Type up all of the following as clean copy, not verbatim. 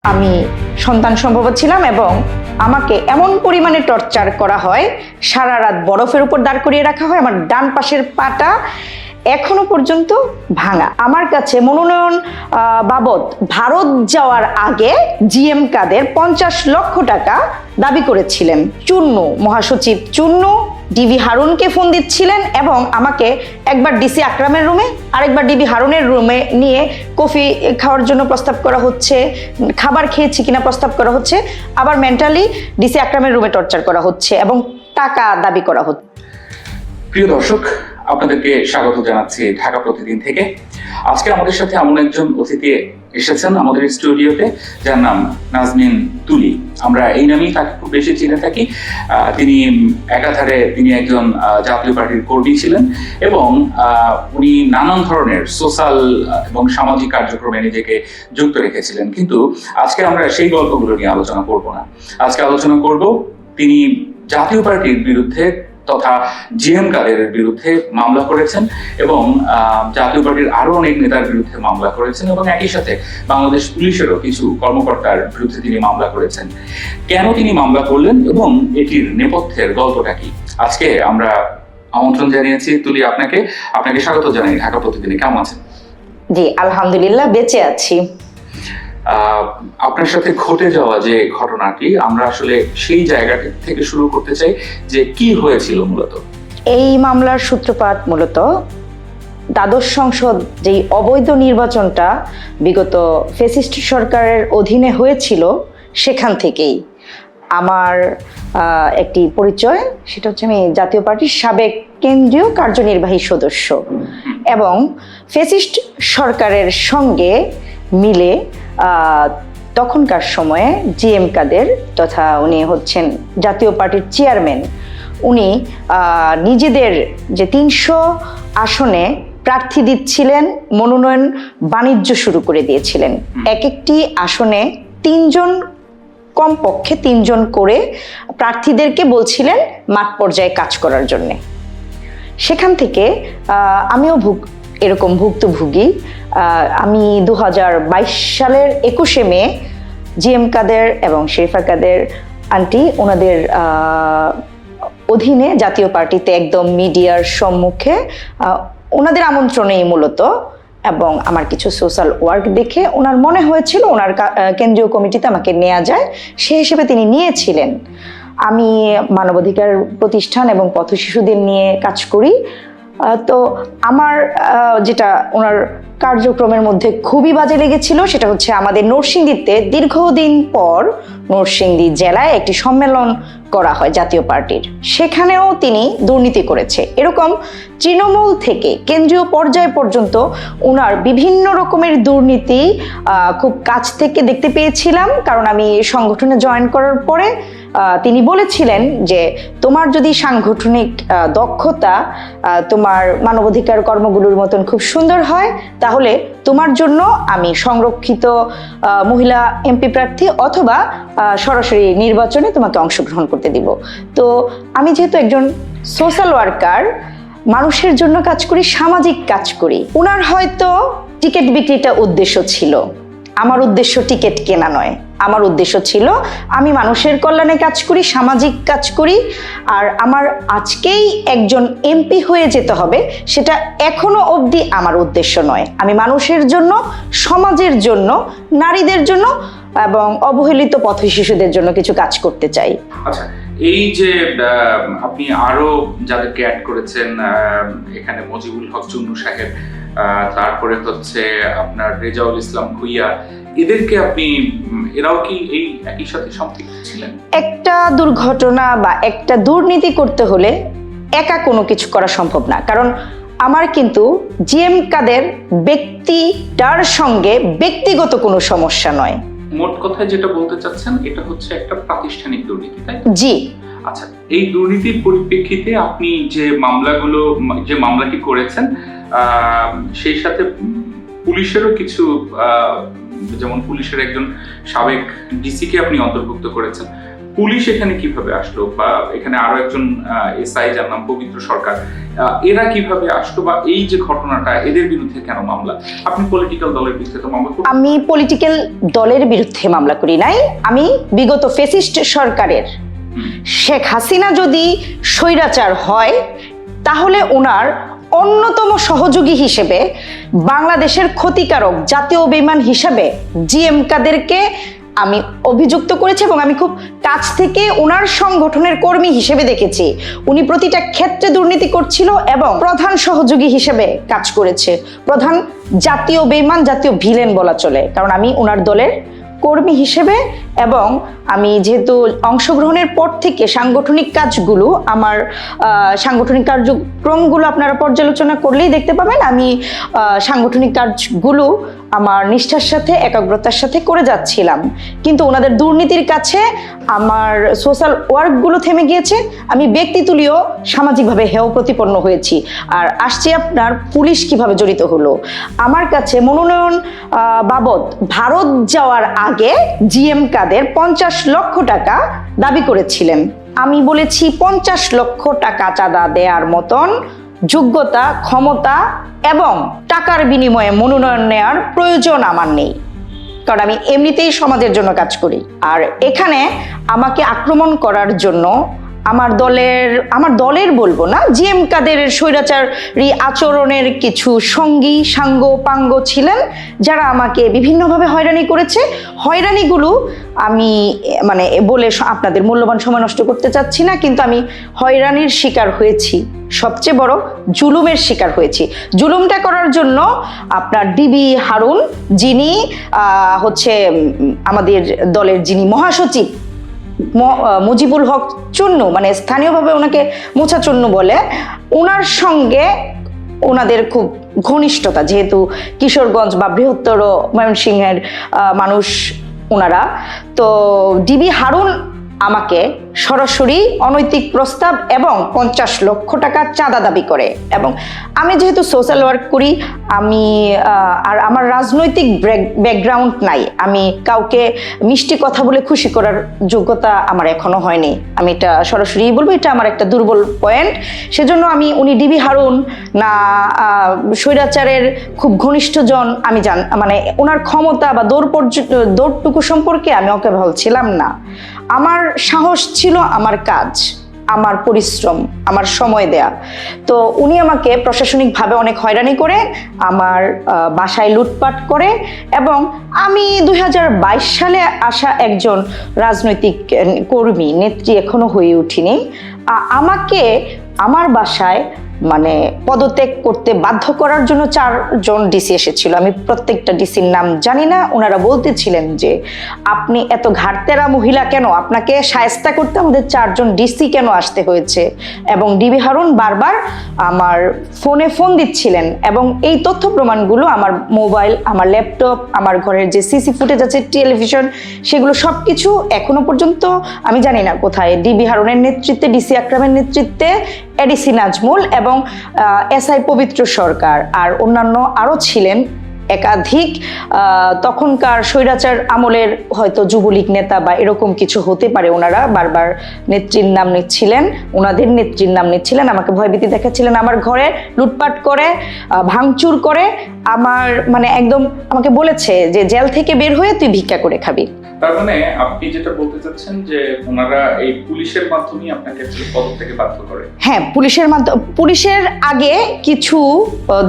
আমি সন্তান সম্ভবা ছিলাম এবং আমাকে এমন পরিমাণে টর্চার করা হয়, সারা রাত বরফের উপর দাঁড় করিয়ে রাখা হয়। আমার ডান পাশের পাটা এখনো পর্যন্ত ভাঙা। আমার কাছে মনোনয়ন বাবদ ভারত যাওয়ার আগে জিএম কাদের 50 লক্ষ টাকা দাবি করেছিলেন। চুন্নু, মহাসচিব চুন্নু ডিবি হারুনকে ফোন দিচ্ছিলেন এবং আমাকে একবার ডিসি আকরামের রুমে আরেকবার ডিবি হারুনের রুমে নিয়ে কফি খাওয়ার জন্য প্রস্তাব করা হচ্ছে, খাবার খেয়েছি কিনা প্রস্তাব করা হচ্ছে, আবার মেন্টালি ডিসি আকরামের রুমে টর্চার করা হচ্ছে এবং টাকা দাবি করা হচ্ছে। প্রিয় দর্শক, আপনাদেরকে স্বাগত জানাচ্ছি ঢাকা প্রতিদিন থেকে। আজকে আমাদের সাথে এমন একজন অতিথি এসেছেন আমাদের স্টুডিওতে, যার নাম নাজমিন তুলি। আমরা এই নামেই তাকে খুব বেশি চিনে থাকি। তিনি একাধারে একজন জাতীয় পার্টির কর্মী ছিলেন এবং উনি নানান ধরনের সোশ্যাল এবং সামাজিক কার্যক্রমে নিজেকে যুক্ত রেখেছিলেন। কিন্তু আজকে আমরা সেই গল্পগুলো নিয়ে আলোচনা করব না। আজকে আলোচনা করব তিনি জাতীয় পার্টির বিরুদ্ধে তথা জিএম কাদের বিরুদ্ধে মামলা করেছেন এবং জাতীয় পার্টির আরো অনেক নেতার বিরুদ্ধে মামলা করেছেন এবং একই সাথে বাংলাদেশ পুলিশেরও কিছু কর্মকর্তার বিরুদ্ধে তিনি মামলা করেছেন। কেন তিনি মামলা করলেন এবং এটির নেপথ্যের গল্পটা কি, আজকে আমরা আমন্ত্রণ জানিয়েছি। তুলি, আপনাকে স্বাগত জানাই ঢাকা প্রতিদিনে। কেমন আছেন? জি, আলহামদুলিল্লাহ, বেঁচে আছি। আপনার সাথে ঘটে যাওয়া যে ঘটনাটি, আমরা আসলে সেই জায়গাটা থেকে শুরু করতে চাই যে কি হয়েছিল মূলত। এই মামলার সূত্রপাত মূলত দ্বাদশ সংসদ যেই অবৈধ নির্বাচনটা বিগত ফ্যাসিস্ট সরকারের অধীনে হয়েছিল, সেখান থেকেই আমার একটি পরিচয়। সেটা হচ্ছে আমি জাতীয় পার্টির সাবেক কেন্দ্রীয় কার্যনির্বাহী সদস্য এবং ফ্যাসিস্ট সরকারের সঙ্গে মিলে তখনকার সময়ে জিএম কাদের তথা উনি হচ্ছেন জাতীয় পার্টির চেয়ারম্যান, উনি নিজেদের যে 300 আসনে প্রার্থী দিচ্ছিলেন, মনোনয়ন বাণিজ্য শুরু করে দিয়েছিলেন। এক একটি আসনে কমপক্ষে 3 জন করে প্রার্থীদেরকে বলছিলেন মাঠ পর্যায়ে কাজ করার জন্যে। সেখান থেকে আমিও এরকম ভুক্তভোগী। আমি 2022 সালের 21শে মে জিএম কাদের এবং শেফা কাদের আন্টি ওনাদের অধীনে জাতীয় পার্টিতে একদম মিডিয়ার সম্মুখে ওনাদের আমন্ত্রণেই মূলত এবং আমার কিছু সোশ্যাল ওয়ার্ক দেখে ওনার মনে হয়েছিল ওনার কেন্দ্রীয় কমিটিতে আমাকে নেওয়া যায়, সে হিসেবে তিনি নিয়েছিলেন। আমি মানবাধিকার প্রতিষ্ঠান এবং পথ শিশুদের নিয়ে কাজ করি। তো আমার যেটা ওনার কার্যক্রমের মধ্যে খুবই বাজে লেগেছিল সেটা হচ্ছে আমাদের নরসিংদীতে দীর্ঘদিন পর নরসিংদী জেলায় একটি সম্মেলন করা হয় জাতীয় পার্টির, সেখানেও তিনি দুর্নীতি করেছে। এরকম তৃণমূল থেকে কেন্দ্রীয় পর্যায় পর্যন্ত ওনার বিভিন্ন রকমের দুর্নীতি খুব কাছ থেকে দেখতে পেয়েছিলাম। কারণ আমি সংগঠনে জয়েন করার পরে তিনি বলেছিলেন যে তোমার যদি সাংগঠনিক দক্ষতা তোমার মানবাধিকার কর্মগুলোর মতন খুব সুন্দর হয়, তাহলে তোমার জন্য আমি সংরক্ষিত মহিলা এমপি প্রার্থী অথবা সরাসরি নির্বাচনে তোমাকে অংশগ্রহণ করতে দিব। তো আমি যেহেতু একজন সোশ্যাল ওয়ার্কার, মানুষের জন্য কাজ করি, সামাজিক কাজ করি, ওনার হয়তো টিকিট বিক্রিটা উদ্দেশ্য ছিল। আমার উদ্দেশ্য টিকিট কেনা নয়, আমার উদ্দেশ্য ছিল আমি মানুষের কল্যাণে কাজ করি, সামাজিক কাজ করি। আর আমার আজকেই একজন এমপি হয়ে যেতে হবে সেটা এখনো অবধি আমার উদ্দেশ্য নয়। আমি মানুষের জন্য, সমাজের জন্য, নারীদের জন্য এবং অবহেলিত পথ শিশুদের জন্য কিছু কাজ করতে চাই। আচ্ছা, এই যে আপনি আরো যাদেরকে অ্যাড করেছেন, এখানে মজিবুল হক চুন্নু সাহেব, তারপরে হচ্ছে আপনার রেজাউল ইসলাম ভুইয়া, এদেরকে এরাও কি এই একই সাথে সম্পৃক্ত ছিলেন? একটা দুর্ঘটনা বা একটা দুর্নীতি করতে হলে একা কোনো কিছু করা সম্ভব না। কারণ আমার কিন্তু জিএম কাদের ব্যক্তিটার সঙ্গে ব্যক্তিগত কোনো সমস্যা নয়। মোট কথায় যেটা বলতে চাচ্ছেন, এটা হচ্ছে একটা প্রাতিষ্ঠানিক দুর্নীতি, তাই? জি। আচ্ছা, এই দুর্নীতির পরিপ্রেক্ষিতে আপনি যে মামলাটি করেছেন, সেই সাথে পুলিশেরও কিছু, যেমন পুলিশের একজন সাবেক ডিসিকে আপনি অন্তর্ভুক্ত করেছেন, পুলিশ এখানে কিভাবে আসলো, বা এখানে আরো একজন এসআই যার নাম পবিত্র সরকার, এরা কিভাবে আসলো, বা এই যে ঘটনাটা এদের বিরুদ্ধে কেন মামলা? আপনি পলিটিক্যাল দলের বিরুদ্ধে তো মামলা করছেন। আমি পলিটিক্যাল দলের বিরুদ্ধে মামলা করি নাই, আমি বিগত ফ্যাসিস্ট সরকারের শেখ হাসিনা যদি স্বৈরাচার হয় তাহলে ওনার অন্যতম সহযোগী হিসেবে বাংলাদেশের ক্ষতিকারক জাতীয় বেঈমান হিসেবে জিএম কাদেরকে আমি অভিযুক্ত করেছি এবং আমি খুব কাছ থেকে ওনার সংগঠনের কর্মী হিসেবে দেখেছি উনি প্রতিটা ক্ষেত্রে দুর্নীতি করছিল এবং প্রধান সহযোগী হিসেবে কাজ করেছে। প্রধান জাতীয় বেঈমান, জাতীয় ভিলেন বলা চলে, কারণ আমি ওনার দলের কর্মী হিসেবে এবং আমি যেহেতু অংশগ্রহণের পর থেকে সাংগঠনিক কাজগুলো আমার সাংগঠনিক কার্যক্রমগুলো আপনারা পর্যালোচনা করলেই দেখতে পাবেন আমি সাংগঠনিক কাজগুলো আমার নিষ্ঠার সাথে একাগ্রতার সাথে করে যাচ্ছিলাম, কিন্তু ওনাদের দুর্নীতির কাছে আমার সোশ্যাল ওয়ার্কগুলো থেমে গিয়েছে। আমি ব্যক্তিতুলীয় সামাজিকভাবে হেয় প্রতিপন্ন হয়েছি। আর আসছে আপনার পুলিশ কিভাবে জড়িত হলো, আমার কাছে মনোনয়ন বাবদ ভারত যাওয়ার আগে জিএম কাদের 50 লক্ষ টাকা দাবি করেছিলেন। আমি বলেছি 50 লক্ষ টাকা চাঁদা দেওয়ার মতন যোগ্যতা, ক্ষমতা এবং টাকার বিনিময়ে মনোনয়ন নেওয়ার প্রয়োজন আমার নেই, কারণ আমি এমনিতেই সমাজের জন্য কাজ করি। আর এখানে আমাকে আক্রমণ করার জন্য আমার দলের বলবো না, জিএম কাদের স্বৈরাচারী আচরণের কিছু সঙ্গী সাঙ্গ পাঙ্গ ছিলেন যারা আমাকে বিভিন্নভাবে হয়রানি করেছে। হয়রানিগুলো আমি মানে বলে আপনাদের মূল্যবান সময় নষ্ট করতে চাচ্ছি না, কিন্তু আমি হয়রানির শিকার হয়েছি, সবচেয়ে বড় জুলুমের শিকার হয়েছি। জুলুমটা করার জন্য আপনার ডিবি হারুন, যিনি হচ্ছে আমাদের দলের যিনি মহাসচিব মুজিবুল হক চুন্নু, মানে স্থানীয়ভাবে ওনাকে মোছা চুন্নু বলে, ওনার সঙ্গে ওনাদের খুব ঘনিষ্ঠতা, যেহেতু কিশোরগঞ্জ বা বৃহত্তর ময়মনসিংহের মানুষ ওনারা, তো ডিবি হারুন আমাকে সরাসরি অনৈতিক প্রস্তাব এবং 50 লক্ষ টাকা চাঁদা দাবি করে। এবং আমি যেহেতু সোশ্যাল ওয়ার্ক করি, আমি আর আমার রাজনৈতিক ব্যাকগ্রাউন্ড নাই, আমি কাউকে মিষ্টি কথা বলে খুশি করার যোগ্যতা আমার এখনো হয়নি, আমি এটা সরাসরি বলবো, এটা আমার একটা দুর্বল পয়েন্ট। সেজন্য উনি ডিবি হারুন না স্বৈরাচারের খুব ঘনিষ্ঠজন, আমি মানে ওনার ক্ষমতা বা দৌড়টুকু সম্পর্কে আমি ওকে ভাবছিলাম না। আমার সাহস ছিল আমার কাজ, আমার পরিশ্রম, আমার সময় দেয়া। তো উনি আমাকে প্রশাসনিকভাবে অনেক হয়রানি করে, আমার বাসায় লুটপাট করে, এবং আমি 2022 সালে আসা একজন রাজনৈতিক কর্মী, নেত্রী এখনো হয়ে উঠিনি। আমাকে আমার বাসায় মানে পদত্যাগ করতে বাধ্য করার জন্য 4 জন ডিসি এসেছিল। আমি প্রত্যেকটা ডিসির নাম জানি না। ওনারা বলতেছিলেন যে আপনি এত ঘাটতেরা মহিলা কেন, আপনাকে শায়েস্তা করতে আমাদের 4 জন ডিসি কেন আসতে হয়েছে। এবং ডিবি হারুন বারবার আমার ফোন দিচ্ছিলেন, এবং এই তথ্য প্রমাণগুলো আমার মোবাইল, আমার ল্যাপটপ, আমার ঘরের যে সিসি ফুটেজ আছে, টেলিভিশন, সেগুলো সব কিছু এখনো পর্যন্ত আমি জানি না কোথায়। ডিবি হারুনের নেতৃত্বে, ডিসি আকরামের নেতৃত্বে এডিসি নাজমুল এবং এসআই পবিত্র সরকার আর অন্যান্য আরও ছিলেন একাধিক তখনকার স্বৈরাচার আমলের হয়তো যুবলীগ নেতা বা এরকম কিছু হতে পারে। ওনারা বারবার নেত্রীর নাম নিচ্ছিলেন, ওনাদের নেত্রীর নাম নিচ্ছিলেন, আমাকে ভয়ভীতি দেখাচ্ছিলেন, আমার ঘরে লুটপাট করে, ভাঙচুর করে, আমার মানে একদম আমাকে বলেছে যে জেল থেকে বের হয়ে তুই ভিক্ষা করে খাবি। তার মানে আপনি যেটা বলতে চাচ্ছেন যে ওনারা এই পুলিশের মাধ্যমে আপনাকে পদত্যাগে বাধ্য করে? হ্যাঁ, পুলিশের আগে কিছু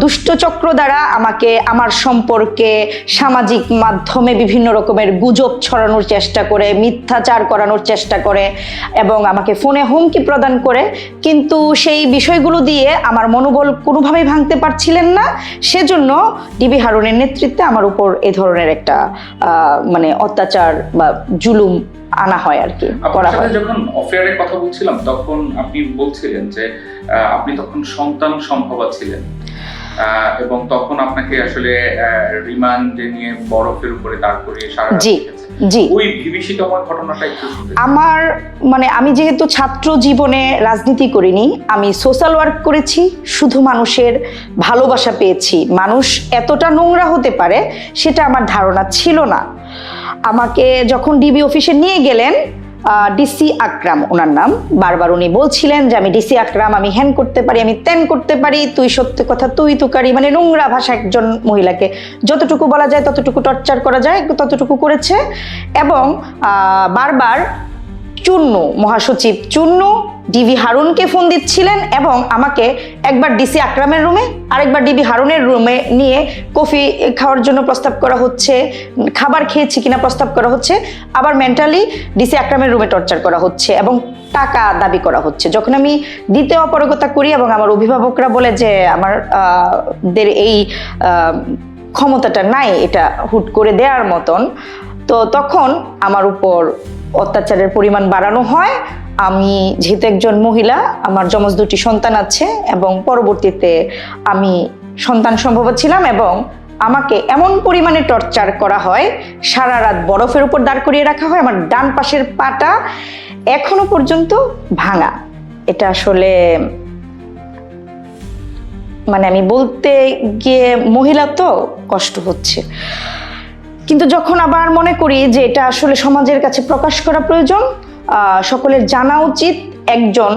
দুষ্ট চক্র দ্বারা আমাকে আমার সম্পর্কে সামাজিক মাধ্যমে বিভিন্ন রকমের গুজব ছড়ানোর চেষ্টা করে, মিথ্যাচার করানোর চেষ্টা করে এবং আমাকে ফোনে হুমকি প্রদান করে, কিন্তু সেই বিষয়গুলো দিয়ে আমার মনোবল কোনোভাবেই ভাঙতে পারছিলেন না। সেজন্য ডিবি হারুনের নেতৃত্বে আমার উপর এই ধরনের একটা মানে অত্যাচার বা জুলুম আনা হয় আর কি, করা হয়। যখন অফেয়ারের কথা বলছিলাম তখন আপনি বলছিলেন যে আপনি তখন সন্তান সম্ভবা ছিলেন এবং তখন আপনাকে আসলে রিমান্ডে নিয়ে বরফের উপরে দাঁড় করিয়ে সারা জি, ওই বিভীষিকাময় ঘটনাটা একটু শুনতে। আমার মানে আমি যেহেতু ছাত্র জীবনে রাজনীতি করিনি, আমি সোশ্যাল ওয়ার্ক করেছি, শুধু মানুষের ভালোবাসা পেয়েছি। মানুষ এতটা নোংরা হতে পারে সেটা আমার ধারণা ছিল না। আমাকে যখন ডিবি অফিসে নিয়ে গেলেন, ডিসি আকরাম ওনার নাম। বারবার উনি বলছিলেন যে আমি ডিসি আকরাম, আমি হ্যান করতে পারি, আমি ত্যান করতে পারি, তুই সত্যি কথা তুই তুকারি, মানে নোংরা ভাষা একজন মহিলাকে যতটুকু বলা যায় ততটুকু টর্চার করা যায় ততটুকু করেছে। এবং বারবার চুন্নু, মহাসচিব চুন্নু ডিবি হারুনকে ফোন দিচ্ছিলেন এবং আমাকে একবার ডিসি আকরামের রুমে আরেকবার ডিবি হারুনের রুমে নিয়ে কফি খাওয়ার জন্য প্রস্তাব করা হচ্ছে, খাবার খেয়েছি কিনা প্রস্তাব করা হচ্ছে, আবার মেন্টালি ডিসি আকরামের রুমে টর্চার করা হচ্ছে এবং টাকা দাবি করা হচ্ছে। যখন আমি দিতে অপারগতা করি এবং আমার অভিভাবকরা বলে যে আমার দের এই ক্ষমতাটা নাই এটা হুট করে দেওয়ার মতন, তো তখন আমার উপর অত্যাচারের পরিমাণ বাড়ানো হয়। আমি যেহেতু একজন মহিলা, আমার যমজ 2টি সন্তান আছে এবং পরবর্তীতে আমি সন্তান সম্ভব ছিলাম এবং আমাকে এমন পরিমাণে টর্চার করা হয়, সারা রাত বরফের উপর দাঁড় করিয়ে রাখা হয়। আমার ডান পাশের পাটা এখনো পর্যন্ত ভাঙা। এটা আসলে মানে আমি বলতে গিয়ে মহিলা তো কষ্ট হচ্ছে, কিন্তু যখন আবার মনে করি যে এটা আসলে সমাজের কাছে প্রকাশ করা প্রয়োজন, সকলের জানা উচিত একজন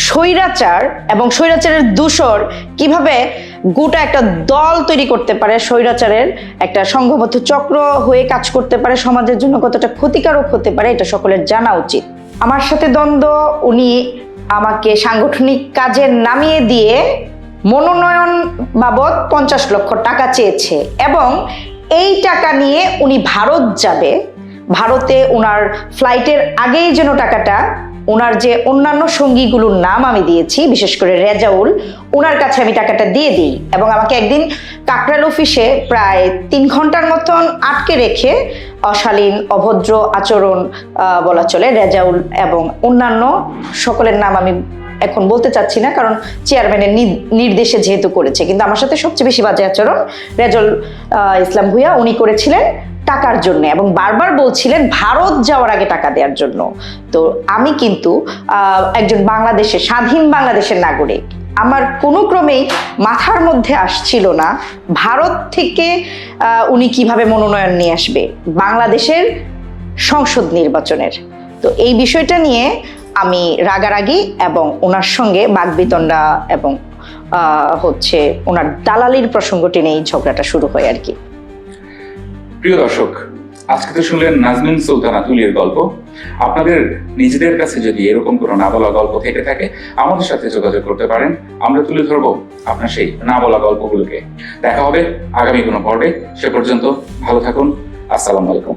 স্বৈরাচার এবং স্বৈরাচারের দূষর কিভাবে গোটা একটা দল তৈরি করতে পারে, স্বৈরাচারের একটা সংঘবদ্ধ চক্র হয়ে কাজ করতে পারে, সমাজের জন্য কতটা ক্ষতিকারক হতে পারে এটা সকলের জানা উচিত। আমার সাথে দ্বন্দ্ব, উনি আমাকে সাংগঠনিক কাজে নামিয়ে দিয়ে মনোনয়ন বাবদ 50 লক্ষ টাকা চেয়েছে এবং এই টাকা নিয়ে উনি ভারত যাবে। ভারতে ওনার ফ্লাইটের আগেই যেন টাকাটা ওনার যে অন্যান্য সঙ্গীগুলোর নাম আমি দিয়েছি, বিশেষ করে রেজাউল, ওনার কাছে আমি টাকাটা দিয়ে দিই এবং আমাকে একদিন কাকরাইল অফিসে প্রায় 3 ঘন্টার মতন আটকে রেখে অশালীন অভদ্র আচরণ বলা চলে রেজাউল এবং অন্যান্য সকলের নাম আমি এখন বলতে চাচ্ছি না, কারণ চেয়ারম্যানের নির্দেশে যেহেতু করেছে, কিন্তু আমার সাথে সবচেয়ে বেশি বাজে আচরণ রেজাউল ইসলাম ভুঁইয়া উনি করেছিলেন টাকার জন্য এবং বারবার বলছিলেন ভারত যাওয়ার আগে টাকা দেওয়ার জন্য। তো আমি কিন্তু একজন বাংলাদেশের স্বাধীন বাংলাদেশের নাগরিক, আমার কোনো ক্রমেই মাথার মধ্যে আসছিল না ভারত থেকে উনি কিভাবে মনোনয়ন নিয়ে আসবে বাংলাদেশের সংসদ নির্বাচনের। তো এই বিষয়টা নিয়ে আমি রাগারাগি এবং ওনার সঙ্গে বাকবিতণ্ডা এবং হচ্ছে ওনার দালালির প্রসঙ্গ টেনে এই ঝগড়াটা শুরু হয় আর কি। প্রিয় দর্শক, আজকে তো শুনলেন নাজমিন সুলতানা তুলির গল্প। আপনাদের নিজেদের কাছে যদি এরকম কোনো না বলা গল্প থেকে থাকে আমাদের সাথে যোগাযোগ করতে পারেন, আমরা তুলে ধরবো আপনার সেই না বলা গল্পগুলোকে। দেখা হবে আগামী কোনো পর্বে, সে পর্যন্ত ভালো থাকুন। আসসালামু আলাইকুম।